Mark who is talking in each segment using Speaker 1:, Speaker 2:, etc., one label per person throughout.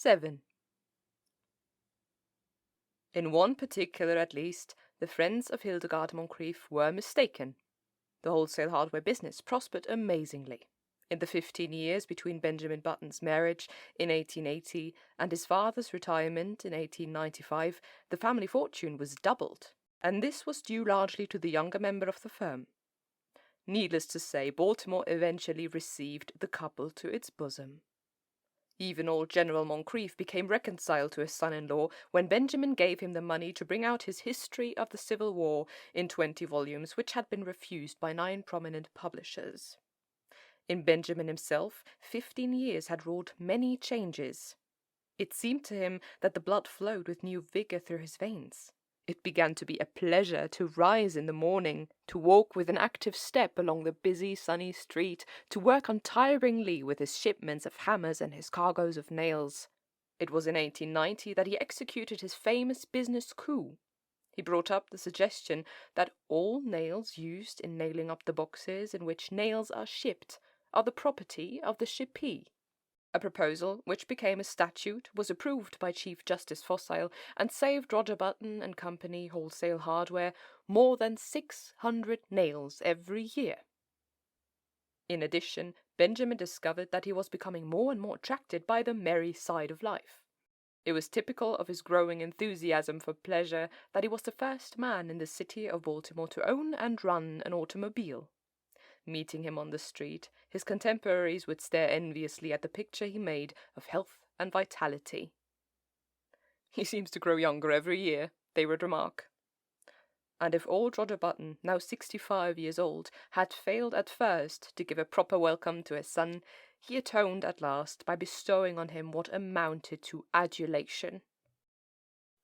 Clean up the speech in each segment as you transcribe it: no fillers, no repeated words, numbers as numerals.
Speaker 1: VII. In one particular, at least, the friends of Hildegard Moncrief were mistaken. The wholesale hardware business prospered amazingly. In the 15 years between Benjamin Button's marriage in 1880 and his father's retirement in 1895, the family fortune was doubled, and this was due largely to the younger member of the firm. Needless to say, Baltimore eventually received the couple to its bosom. Even old General Moncrief became reconciled to his son-in-law when Benjamin gave him the money to bring out his History of the Civil War in 20 volumes, which had been refused by 9 prominent publishers. In Benjamin himself, 15 years had wrought many changes. It seemed to him that the blood flowed with new vigor through his veins. It began to be a pleasure to rise in the morning, to walk with an active step along the busy, sunny street, to work untiringly with his shipments of hammers and his cargoes of nails. It was in 1890 that he executed his famous business coup. He brought up the suggestion that all nails used in nailing up the boxes in which nails are shipped are the property of the shippee. A proposal, which became a statute, was approved by Chief Justice Fossil and saved Roger Button and Company Wholesale Hardware more than 600 nails every year. In addition, Benjamin discovered that he was becoming more and more attracted by the merry side of life. It was typical of his growing enthusiasm for pleasure that he was the first man in the city of Baltimore to own and run an automobile. Meeting him on the street, his contemporaries would stare enviously at the picture he made of health and vitality. "He seems to grow younger every year," they would remark. And if old Roger Button, now 65 years old, had failed at first to give a proper welcome to his son, he atoned at last by bestowing on him what amounted to adulation.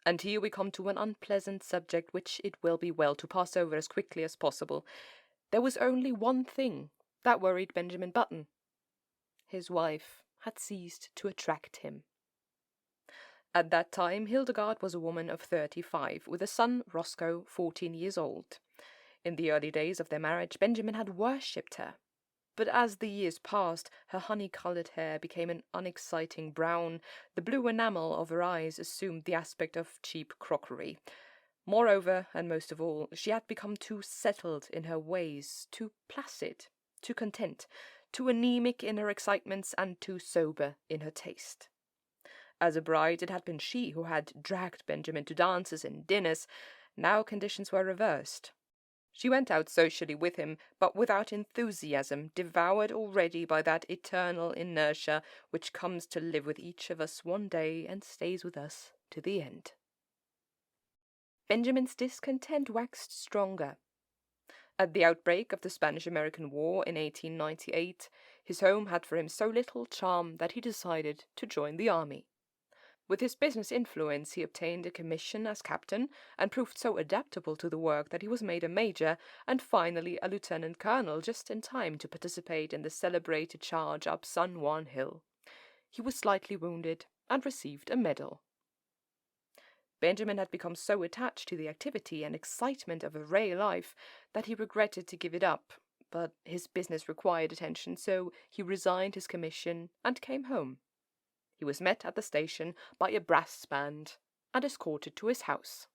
Speaker 1: And here we come to an unpleasant subject which it will be well to pass over as quickly as possible. There was only one thing that worried Benjamin Button. His wife had ceased to attract him. At that time, Hildegard was a woman of 35, with a son, Roscoe, 14 years old. In the early days of their marriage, Benjamin had worshipped her. But as the years passed, her honey-coloured hair became an unexciting brown, the blue enamel of her eyes assumed the aspect of cheap crockery. Moreover, and most of all, she had become too settled in her ways, too placid, too content, too anemic in her excitements, and too sober in her taste. As a bride, it had been she who had dragged Benjamin to dances and dinners. Now conditions were reversed. She went out socially with him, but without enthusiasm, devoured already by that eternal inertia which comes to live with each of us one day and stays with us to the end. Benjamin's discontent waxed stronger. At the outbreak of the Spanish-American War in 1898, his home had for him so little charm that he decided to join the army. With his business influence, he obtained a commission as captain and proved so adaptable to the work that he was made a major and finally a lieutenant colonel just in time to participate in the celebrated charge up San Juan Hill. He was slightly wounded and received a medal. Benjamin had become so attached to the activity and excitement of a rail life that he regretted to give it up, but his business required attention, so he resigned his commission and came home. He was met at the station by a brass band and escorted to his house.